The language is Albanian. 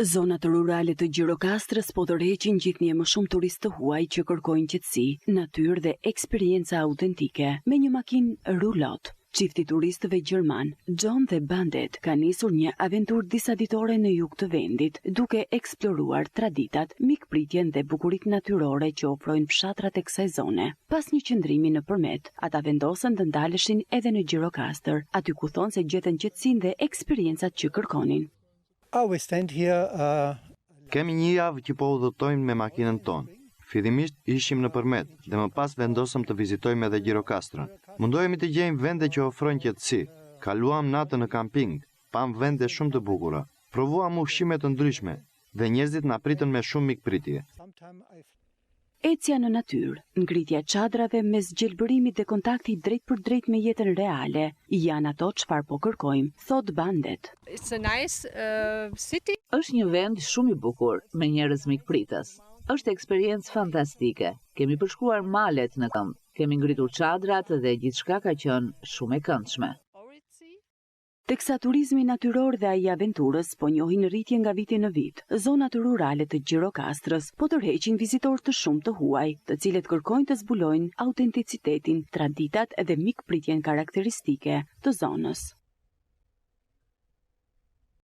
Zonat rurale të Gjirokastrës po tërheqin gjithnjë më shumë turistë të huaj që kërkojnë qetësi, natyrë dhe eksperjenca autentike. Me një makinë rulot, çifti turistëve gjerman, John dhe Bandet, ka nisur një aventurë disa ditore në jug të vendit, duke eksploruar traditat, mikpritjen dhe bukuritë natyrore që ofrojnë fshatrat e kësaj zone. Pas një qëndrimi nëpërmet, ata vendosën të ndaleshin edhe në Gjirokastër, aty ku thonë se gjetën qetësinë dhe eksperjencat që kërkonin. Kemi një javë që po udhëtojmë me makinën tonë. Fillimisht ishim në përmet dhe më pas vendosëm të vizitojmë edhe Gjirokastrën. Mundohemi të gjejmë vende që ofrojnë qetësi. Kaluam natën në kamping, pam vende shumë të bukura. Provuam ushqime të ndryshme dhe njerëzit na pritën me shumë mikpritje. Ecja në natyrë, ngritja çadrave mes gjelbërimit dhe kontakti drejt për drejt me jetën reale, janë ato çfarë po kërkojmë, thot Bandet. It's a nice city. Është një vend shumë i bukur me njerëz mikpritës. Është eksperiencë fantastike. Kemi përshkruar malet në këmbë, kemi ngritur çadrat dhe gjithçka ka qenë shumë e këndshme. Teksa turizmi natyror dhe ai aventurës po njohin rritje nga viti në vit, zonat rurale të Gjirokastrës po tërheqin vizitorë të shumë të huaj, të cilët kërkojnë të zbulojnë autenticitetin, traditat dhe mikpritjen karakteristike të zonës.